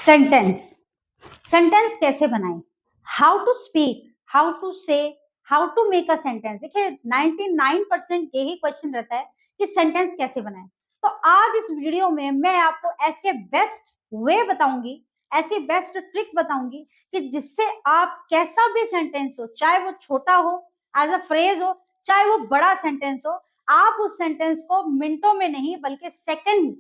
Sentence sentence कैसे बनाएं, how to speak, how to say, how to make a sentence. देखिए 99% यही question रहता है कि सेंटेंस कैसे बनाएं। तो आज इस वीडियो में मैं आपको ऐसे बेस्ट वे बताऊंगी, ऐसी बेस्ट ट्रिक बताऊंगी कि जिससे आप कैसा भी सेंटेंस हो, चाहे वो छोटा हो एज अ फ्रेज हो, चाहे वो बड़ा सेंटेंस हो, आप उस सेंटेंस को मिनटों में नहीं बल्कि सेकंड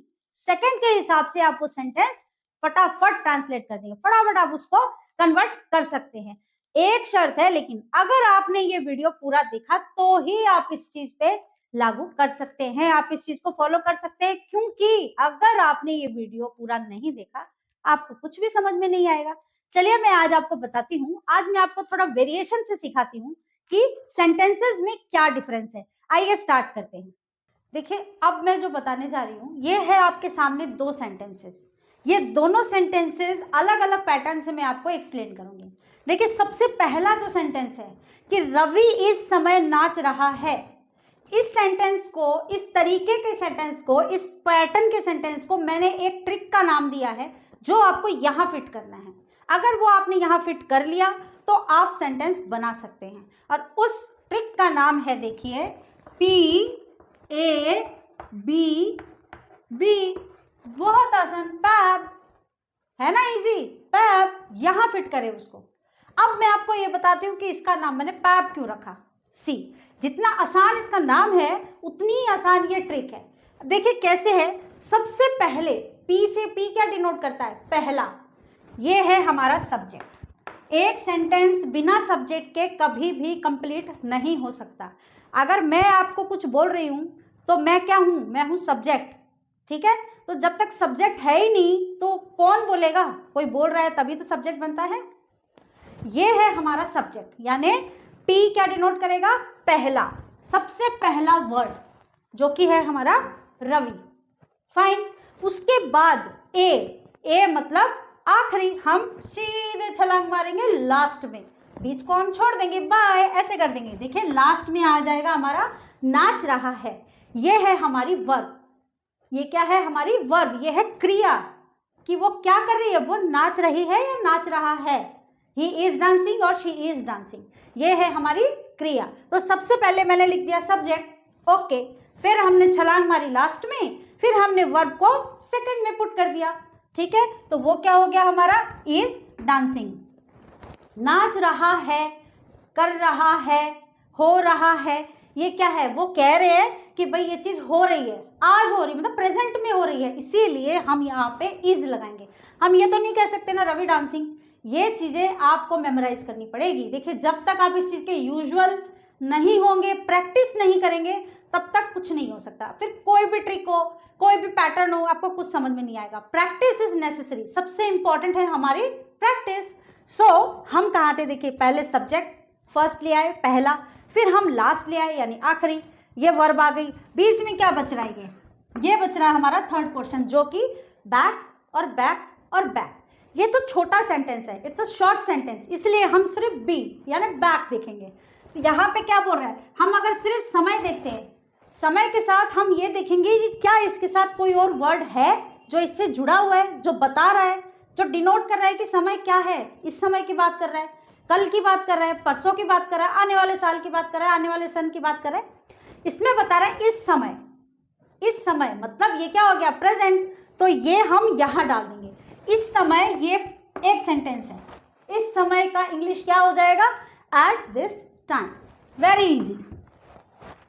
सेकंड के हिसाब से आप वो सेंटेंस फटाफट ट्रांसलेट कर देंगे, फटाफट आप उसको कन्वर्ट कर सकते हैं। एक शर्त है लेकिन, अगर आपने ये वीडियो पूरा देखा तो ही आप इस चीज पे लागू कर सकते हैं, आप इस चीज को फॉलो कर सकते हैं, क्योंकि अगर आपने ये वीडियो पूरा नहीं देखा आपको कुछ भी समझ में नहीं आएगा। चलिए मैं आज आपको बताती हूँ, आज मैं आपको थोड़ा वेरिएशन से सिखाती हूँ कि सेंटेंसेस में क्या डिफरेंस है। आइए स्टार्ट करते हैं। देखिए अब मैं जो बताने जा रही हूँ ये है आपके सामने दो सेंटेंसेस। ये दोनों सेंटेंसेस अलग अलग पैटर्न से मैं आपको एक्सप्लेन करूंगी। देखिए सबसे पहला जो सेंटेंस है कि रवि इस समय नाच रहा है, इस सेंटेंस को, इस तरीके के सेंटेंस को, इस पैटर्न के सेंटेंस को मैंने एक ट्रिक का नाम दिया है जो आपको यहां फिट करना है। अगर वो आपने यहां फिट कर लिया तो आप सेंटेंस बना सकते हैं, और उस ट्रिक का नाम है, देखिए, PABB। बहुत आसान, पैब, है ना, इजी, पैब। यहां फिट करें उसको। अब मैं आपको ये बताती हूँ कि इसका नाम मैंने पैब क्यों रखा। सी, जितना आसान इसका नाम है उतनी ही आसान ये ट्रिक है। देखिए कैसे है। सबसे पहले पी से, पी क्या डिनोट करता है, पहला। ये है हमारा सब्जेक्ट। एक सेंटेंस बिना सब्जेक्ट के कभी भी कंप्लीट नहीं हो सकता। अगर मैं आपको कुछ बोल रही हूं तो मैं क्या हूं, मैं हूं सब्जेक्ट, ठीक है। तो जब तक सब्जेक्ट है ही नहीं तो कौन बोलेगा, कोई बोल रहा है तभी तो सब्जेक्ट बनता है। ये है हमारा सब्जेक्ट, यानी पी क्या डिनोट करेगा, पहला, सबसे पहला वर्ड जो कि है हमारा रवि। फाइन। उसके बाद ए मतलब आखिरी, हम सीधे छलांग मारेंगे लास्ट में, बीच को हम छोड़ देंगे, बाय ऐसे कर देंगे। देखिए लास्ट में आ जाएगा हमारा नाच रहा है। ये है हमारी वर्ब। ये क्या है, हमारी वर्ब, ये है क्रिया कि वो क्या कर रही है, वो नाच रही है या नाच रहा है। ही इज डांसिंग और शी इज डांसिंग, ये है हमारी क्रिया। तो सबसे पहले मैंने लिख दिया सब्जेक्ट, ओके। फिर हमने छलांग मारी लास्ट में, फिर हमने वर्ब को सेकंड में पुट कर दिया, ठीक है। तो वो क्या हो गया हमारा, इज डांसिंग। नाच रहा है, कर रहा है, हो रहा है, ये क्या है, वो कह रहे हैं कि भाई ये चीज हो रही है, आज हो रही है, मतलब प्रेजेंट में हो रही है, इसीलिए हम यहाँ पे इज लगाएंगे। हम ये तो नहीं कह सकते ना रवि डांसिंग। ये चीजें आपको मेमोराइज करनी पड़ेगी। देखिए जब तक आप इस चीज के यूजुअल नहीं होंगे, प्रैक्टिस नहीं करेंगे, तब तक कुछ नहीं हो सकता। फिर कोई भी ट्रिक हो, कोई भी पैटर्न हो, आपको कुछ समझ में नहीं आएगा। प्रैक्टिस इज नेसेसरी, सबसे इंपॉर्टेंट है हमारी प्रैक्टिस। सो हम कहाँ थे, देखिए पहले सब्जेक्ट फर्स्ट ले आए, पहला, फिर हम लास्ट ले आए यानी आखिरी, ये वर्ब आ गई। बीच में क्या बच रहा है, ये बच रहा है हमारा थर्ड पोर्शन जो कि बैक और बैक और बैक। ये तो छोटा सेंटेंस है, इट्स अ शॉर्ट सेंटेंस, इसलिए हम सिर्फ बी यानी बैक देखेंगे। तो यहाँ पे क्या बोल रहा है, हम अगर सिर्फ समय देखते हैं, समय के साथ हम ये देखेंगे कि क्या इसके साथ कोई और वर्ड है जो इससे जुड़ा हुआ है, जो बता रहा है, जो डिनोट कर रहा है कि समय क्या है, इस समय की बात कर रहा है, कल की बात कर रहा है, परसों की बात कर रहा है, आने वाले साल की बात कर रहा है, आने वाले सन की बात कर रहा है। इसमें बता रहा है इस समय, इस समय मतलब ये क्या हो गया, प्रेजेंट। तो ये हम यहां डाल देंगे, इस समय। ये एक सेंटेंस है, इस समय का इंग्लिश क्या हो जाएगा, at this time. Very easy,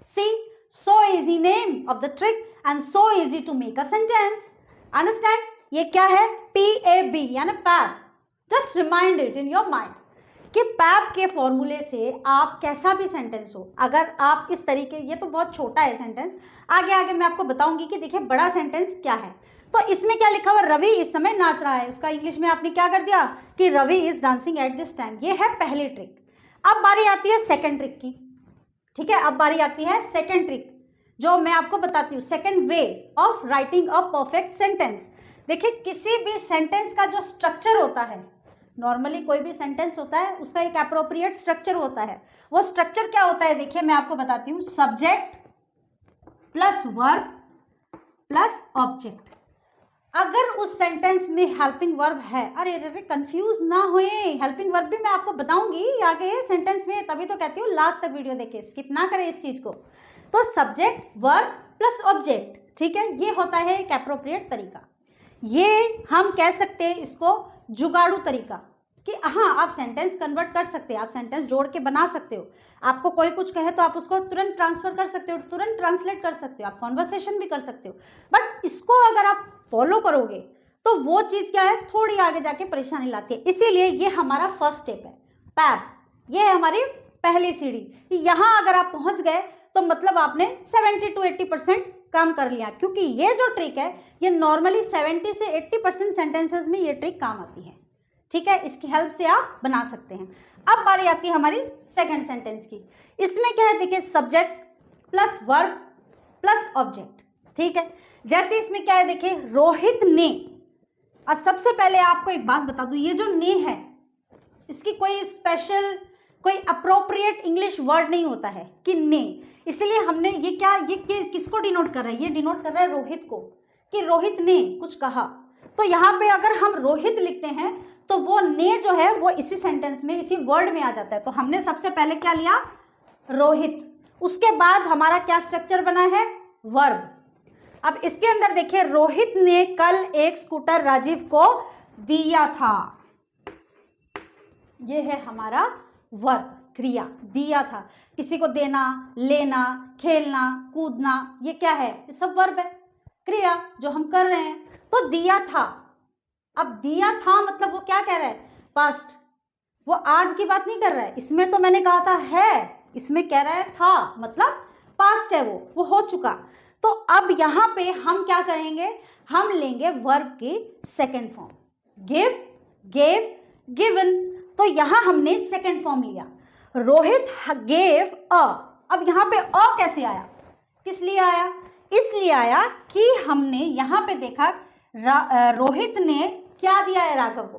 see, so easy name of the trick and so easy to make a sentence. Understand. ये क्या है, PAB यानी PAB. Just remind it in your mind कि पैब के फॉर्मूले से आप कैसा भी सेंटेंस हो, अगर आप इस तरीके, ये तो बहुत छोटा है सेंटेंस, आगे आगे मैं आपको बताऊंगी कि देखिए बड़ा सेंटेंस क्या है। तो इसमें क्या लिखा हुआ, रवि इस समय नाच रहा है, उसका इंग्लिश में आपने क्या कर दिया कि Ravi is dancing at this time. ये है पहली ट्रिक। अब बारी आती है सेकेंड ट्रिक की, ठीक है। अब बारी आती है सेकेंड ट्रिक जो मैं आपको बताती हूँ, second way of writing a perfect sentence. देखिए किसी भी सेंटेंस का जो स्ट्रक्चर होता है, नॉर्मली कोई भी सेंटेंस होता है उसका एक एप्रोप्रिएट स्ट्रक्चर होता है। वो स्ट्रक्चर क्या होता है, देखिए मैं आपको बताती हूँ, subject plus verb plus object. अगर उस सेंटेंस में हेल्पिंग वर्ब है, अरे अरे कंफ्यूज ना होए, हेल्पिंग वर्ब भी मैं आपको बताऊंगी आगे सेंटेंस में, तभी तो कहती हूँ लास्ट तक वीडियो देखिए, स्किप ना करें इस चीज को। तो सब्जेक्ट वर्ब प्लस ऑब्जेक्ट, ठीक है, ये होता है एक एप्रोप्रिएट तरीका। ये हम कह सकते हैं इसको जुगाड़ू तरीका, कि हाँ आप सेंटेंस कन्वर्ट कर सकते हैं, आप सेंटेंस जोड़ के बना सकते हो, आपको कोई कुछ कहे तो आप उसको तुरंत ट्रांसफर कर सकते हो, तुरंत ट्रांसलेट कर सकते हो, आप कॉन्वर्सेशन भी कर सकते हो। बट इसको अगर आप फॉलो करोगे तो वो चीज क्या है, थोड़ी आगे जाके परेशानी लाती है। इसीलिए ये हमारा फर्स्ट स्टेप है, पैप, ये है हमारी पहली सीढ़ी। यहाँ अगर आप पहुंच गए तो मतलब आपने 70 to 80% काम कर लिया, क्योंकि ये जो ट्रिक है ये नॉर्मली 70 से 80% सेंटेंसेस में ये ट्रिक काम आती है, ठीक है, इसकी हेल्प से आप बना सकते हैं। अब बारी आती है हमारी सेकंड सेंटेंस की। इसमें क्या है, देखिए subject plus verb plus object, ठीक है। जैसे इसमें क्या है, देखिए रोहित ने, अब सबसे पहले आपको एक बात बता दूं, ये जो ने है इसकी कोई स्पेशल कोई अप्रोप्रिएट इंग्लिश वर्ड नहीं होता है कि ने, इसलिए हमने ये क्या, ये किसको डिनोट कर रहा है, ये डिनोट कर रहा है रोहित को, कि रोहित ने कुछ कहा। तो यहाँ पे अगर हम रोहित लिखते हैं तो वो ने जो है वो इसी सेंटेंस में, इसी वर्ड में आ जाता है। तो हमने सबसे पहले क्या लिया, रोहित, उसके बाद हमारा क्या स्ट्रक्चर बना है, वर्ब। अब इसके अंदर देखिए, रोहित ने कल एक स्कूटर राजीव को दिया था, ये है हमारा वर्ब, क्रिया, दिया था, किसी को देना, लेना, खेलना, कूदना, ये क्या है, ये सब वर्ब है, क्रिया जो हम कर रहे हैं। तो दिया था, अब दिया था मतलब वो क्या कह रहा है, पास्ट, वो आज की बात नहीं कर रहा है। इसमें तो मैंने कहा था है, इसमें कह रहा है था, मतलब पास्ट है, वो हो चुका। तो अब यहाँ पे हम क्या करेंगे, हम लेंगे वर्ब की second form, give, gave, given. तो यहाँ हमने सेकेंड फॉर्म लिया, रोहित गेव अ। अब यहाँ पे अ कैसे आया, किस लिए आया, इसलिए आया कि हमने यहाँ पे देखा रोहित ने क्या दिया है राघव को,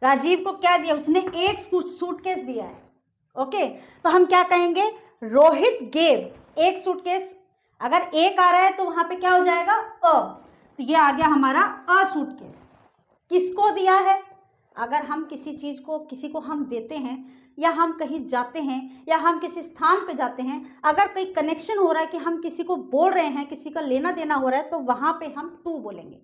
राजीव को क्या दिया, उसने एक सूटकेस दिया है, ओके। तो हम क्या कहेंगे, रोहित गेव एक सूटकेस, अगर एक आ रहा है तो वहां पे क्या हो जाएगा, अ, तो ये आ गया हमारा अ सूटकेस। किसको दिया है, अगर हम किसी चीज को, किसी को हम देते हैं, या हम कहीं जाते हैं, या हम किसी स्थान पे जाते हैं, अगर कोई कनेक्शन हो रहा है कि हम किसी को बोल रहे हैं, किसी का लेना देना हो रहा है, तो वहां पे हम टू बोलेंगे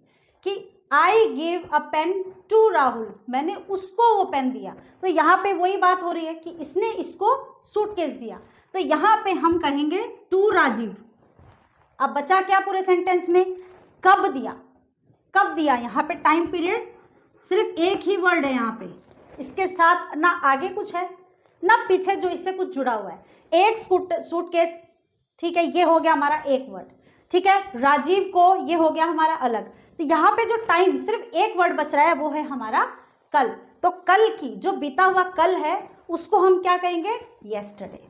कि I give a pen to Rahul, मैंने उसको वो पेन दिया। तो यहाँ पे वही बात हो रही है कि इसने इसको सूटकेस दिया, तो यहाँ पे हम कहेंगे टू राजीव। अब बचा क्या पूरे सेंटेंस में, कब दिया, कब दिया, यहाँ पे टाइम पीरियड सिर्फ एक ही वर्ड है यहाँ पे, इसके साथ ना आगे कुछ है ना पीछे जो इससे कुछ जुड़ा हुआ है, एक सूटकेस, ठीक है, ये हो गया हमारा एक वर्ड, ठीक है, राजीव को, ये हो गया हमारा अलग। तो यहाँ पे जो टाइम सिर्फ एक वर्ड बच रहा है वो है हमारा कल। तो कल की, जो बीता हुआ कल है उसको हम क्या कहेंगे, यस्टरडे।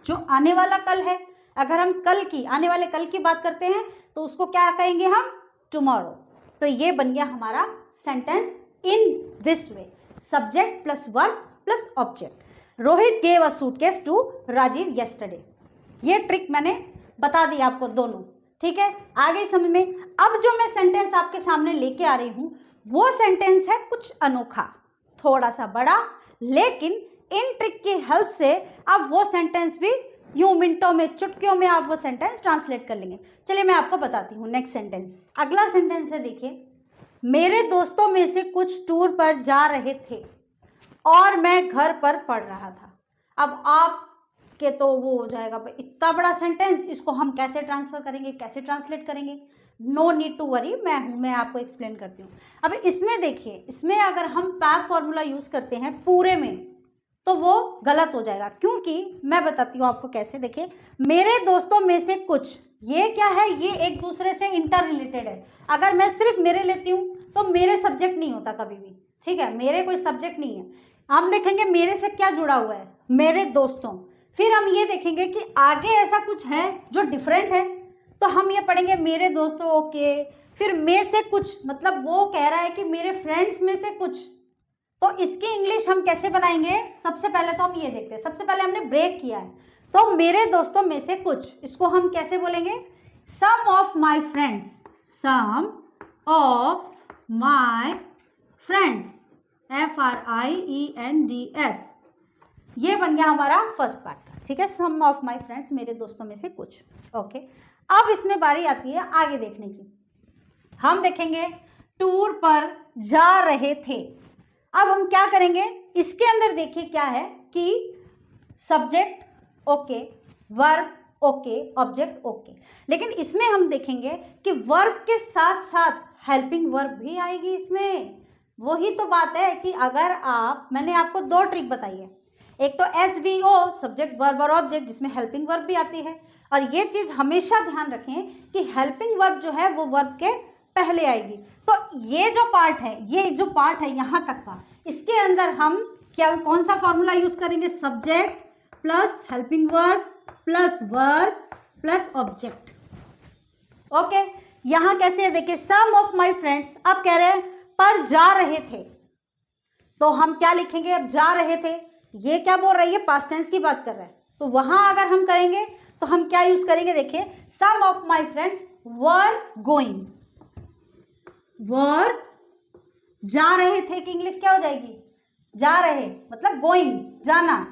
जो आने वाला कल है, अगर हम कल की, आने वाले कल की बात करते हैं तो उसको क्या कहेंगे हम, टुमारो। तो ये बन गया हमारा sentence in this way, subject plus verb plus object. Rohit gave a suitcase to Rajeev yesterday. ये ट्रिक मैंने बता दी आपको दोनों, ठीक है, आ गई समझ में। अब जो मैं सेंटेंस आपके सामने लेके आ रही हूं वो सेंटेंस है कुछ अनोखा, थोड़ा सा बड़ा, लेकिन इन ट्रिक की हेल्प से आप वो सेंटेंस भी यूं मिनटों में, चुटकियों में आप वो सेंटेंस ट्रांसलेट कर लेंगे। चलिए मैं आपको बताती हूँ नेक्स्ट सेंटेंस। अगला सेंटेंस है, देखिए, मेरे दोस्तों में से कुछ टूर पर जा रहे थे और मैं घर पर पढ़ रहा था। अब आप के तो वो हो जाएगा, इतना बड़ा सेंटेंस, इसको हम कैसे ट्रांसफर करेंगे, कैसे ट्रांसलेट करेंगे, नो नीड टू वरी, मैं आपको एक्सप्लेन करती हूँ। अब इसमें देखिए, इसमें अगर हम पैप फॉर्मूला यूज करते हैं पूरे में तो वो गलत हो जाएगा, क्योंकि मैं बताती हूँ आपको कैसे। देखिए, मेरे दोस्तों में से कुछ, ये क्या है, ये एक दूसरे से इंटर रिलेटेड है। अगर मैं सिर्फ मेरे लेती हूँ तो मेरे सब्जेक्ट नहीं होता कभी भी, ठीक है, मेरे कोई सब्जेक्ट नहीं है। हम देखेंगे मेरे से क्या जुड़ा हुआ है, मेरे दोस्तों, फिर हम ये देखेंगे कि आगे ऐसा कुछ है जो डिफरेंट है, तो हम ये पढ़ेंगे मेरे दोस्तों, ओके, फिर में से कुछ, मतलब वो कह रहा है कि मेरे फ्रेंड्स में से कुछ, तो इसकी इंग्लिश हम कैसे बनाएंगे। सबसे पहले तो हम ये देखते हैं, सबसे पहले हमने ब्रेक किया है, तो मेरे दोस्तों में से कुछ, इसको हम कैसे बोलेंगे, some of my friends, some of my friends, FRIENDS, ये बन गया हमारा फर्स्ट पार्ट। ठीक है, सम ऑफ माई फ्रेंड्स, मेरे दोस्तों में से कुछ। ओके, अब इसमें बारी आती है आगे देखने की। हम देखेंगे टूर पर जा रहे थे। अब हम क्या करेंगे, इसके अंदर देखिए क्या है कि subject okay, verb okay, object okay, लेकिन इसमें हम देखेंगे कि वर्ब के साथ साथ हेल्पिंग वर्ब भी आएगी इसमें। वही तो बात है कि अगर आप, मैंने आपको दो ट्रिक बताई है, एक तो SVO, सब्जेक्ट वर्ब और ऑब्जेक्ट, जिसमें हेल्पिंग वर्ब भी आती है, और ये चीज हमेशा ध्यान रखें कि हेल्पिंग वर्ब जो है वो वर्ब के पहले आएगी। तो ये जो पार्ट है यहाँ तक का, इसके अंदर हम क्या, कौन सा फॉर्मूला यूज करेंगे, subject plus helping verb plus verb plus object. Okay, यहाँ कैसे है देखिए, सम ऑफ माई फ्रेंड्स, अब कह रहे हैं पर जा रहे थे, तो हम क्या लिखेंगे, अब जा रहे थे, ये क्या बोल रही है, पास्ट टेंस की बात कर रहा है, तो वहां अगर हम करेंगे तो हम क्या यूज करेंगे, देखिए some of my friends were going, were जा रहे थे की इंग्लिश क्या हो जाएगी, जा रहे मतलब गोइंग, जाना,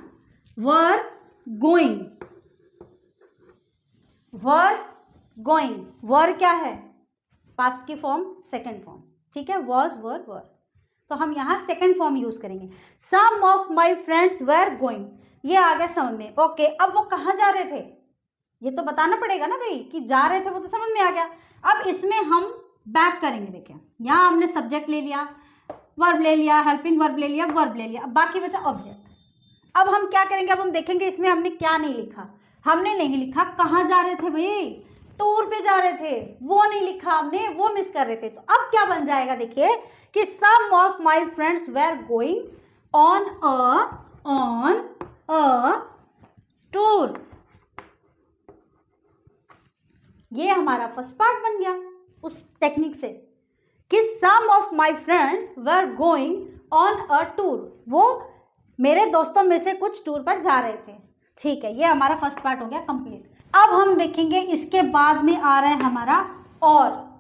वर गोइंग, वर गोइंग, वर क्या है, पास्ट की फॉर्म, सेकंड फॉर्म, ठीक है, वॉज वर वर, तो हम यहाँ सेकंड फॉर्म यूज करेंगे, some of my friends were going, ये आ गया समझ में। ओके, अब वो कहाँ जा रहे थे, ये तो बताना पड़ेगा ना भाई, कि जा रहे थे वो तो समझ में आ गया। अब इसमें हम बैक करेंगे, देखें यहाँ हमने सब्जेक्ट ले लिया, वर्ब ले लिया, हेल्पिंग वर्ब ले लिया, वर्ब ले लिया, अब बाकी बचा ऑब्जेक्ट। अब हम क्या करेंगे, अब हम देखेंगे इसमें हमने क्या नहीं लिखा, हमने नहीं लिखा कहाँ जा रहे थे भाई, टूर पे जा रहे थे, वो नहीं लिखा हमने, वो मिस कर रहे थे। तो अब क्या बन जाएगा, देखिए कि some of my friends were going on a tour, ये हमारा फर्स्ट पार्ट बन गया उस टेक्निक से कि some of my friends were going on a tour, वो मेरे दोस्तों में से कुछ टूर पर जा रहे थे। ठीक है, ये हमारा फर्स्ट पार्ट हो गया कंप्लीट। अब हम देखेंगे इसके बाद में आ रहा है हमारा और,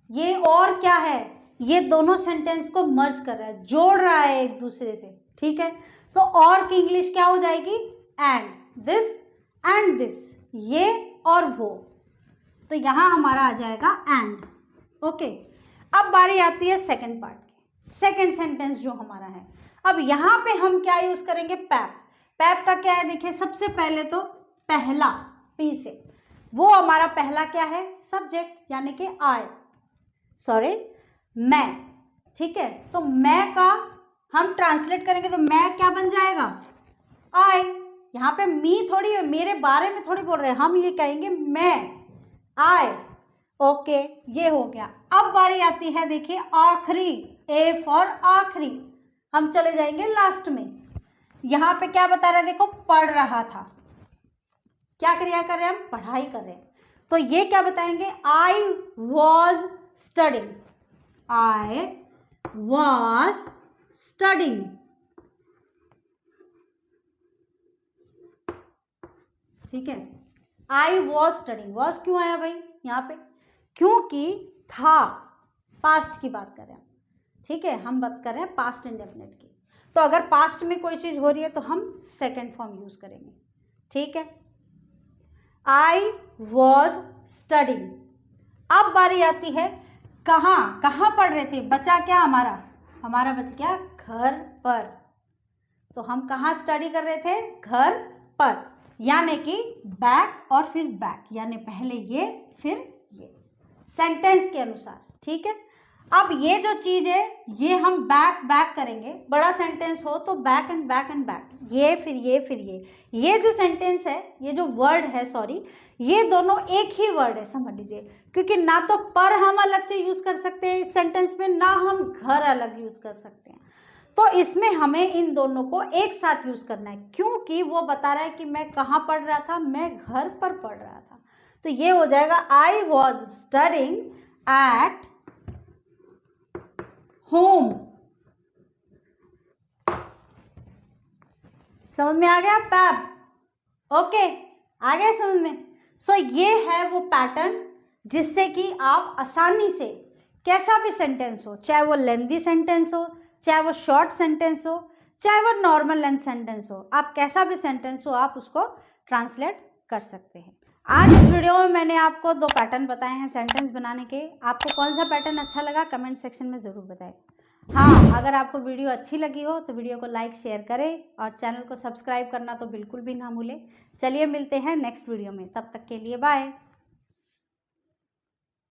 ये और क्या है, ये दोनों सेंटेंस को मर्ज कर रहा है, जोड़ रहा है एक दूसरे से। ठीक है, तो और की इंग्लिश क्या हो जाएगी, एंड दिस, ये और वो, तो यहां हमारा आ जाएगा एंड। ओके, अब बारी आती है सेकंड पार्ट की, सेकंड सेंटेंस जो हमारा है। अब यहां पे हम क्या यूज करेंगे, पैप। पैप का क्या है, देखिए सबसे पहले तो पहला, पी से, वो हमारा पहला क्या है, सब्जेक्ट, यानी कि मैं। ठीक है, तो मैं का हम ट्रांसलेट करेंगे तो मैं क्या बन जाएगा, आई। यहाँ पे मी थोड़ी, मेरे बारे में थोड़ी बोल रहे हैं, हम ये कहेंगे मैं, आई। ओके, ये हो गया। अब बारी आती है देखिए आखिरी, ए फॉर आखिरी, हम चले जाएंगे लास्ट में। यहाँ पे क्या बता रहा है, देखो पढ़ रहा था, क्या क्रिया कर रहे हैं हम, पढ़ाई कर रहे हैं, तो ये क्या बताएंगे, I was studying, I was studying. ठीक है, आई वॉज स्टडिंग, वॉज क्यों आया भाई यहाँ पे, क्योंकि था, पास्ट की बात कर रहे हैं। ठीक है, हम बात कर रहे हैं पास्ट इंडेफिनिट की, तो अगर पास्ट में कोई चीज हो रही है तो हम सेकंड फॉर्म यूज करेंगे। ठीक है, आई वॉज स्टडिंग। अब बारी आती है कहाँ पढ़ रहे थे, बचा क्या हमारा बच गया घर पर, तो हम कहाँ स्टडी कर रहे थे, घर पर, यानी कि बैक और फिर बैक, यानी पहले ये फिर ये, सेंटेंस के अनुसार। ठीक है, अब ये जो चीज है ये हम बैक करेंगे, बड़ा सेंटेंस हो तो back and back and back, ये फिर ये फिर ये जो सेंटेंस है, ये जो वर्ड है, सॉरी, ये दोनों एक ही वर्ड है, समझ लीजिए, क्योंकि ना तो पर हम अलग से यूज कर सकते हैं इस सेंटेंस में, ना हम घर अलग यूज कर सकते हैं, तो इसमें हमें इन दोनों को एक साथ यूज करना है, क्योंकि वो बता रहा है कि मैं कहाँ पढ़ रहा था, मैं घर पर पढ़ रहा था, तो ये हो जाएगा I was studying at home. समझ में आ गया पैप, ओके, आ गया समझ में। सो ये है वो पैटर्न जिससे कि आप आसानी से कैसा भी सेंटेंस हो, चाहे वो लेंथी सेंटेंस हो, चाहे वो शॉर्ट सेंटेंस हो, चाहे वो नॉर्मल लेंथ सेंटेंस हो, आप कैसा भी सेंटेंस हो आप उसको ट्रांसलेट कर सकते हैं। आज इस वीडियो में मैंने आपको 2 पैटर्न बताए हैं सेंटेंस बनाने के। आपको कौन सा पैटर्न अच्छा लगा कमेंट सेक्शन में ज़रूर बताएं। हाँ, अगर आपको वीडियो अच्छी लगी हो तो वीडियो को लाइक शेयर करें और चैनल को सब्सक्राइब करना तो बिल्कुल भी ना भूलें। चलिए मिलते हैं नेक्स्ट वीडियो में, तब तक के लिए बाय।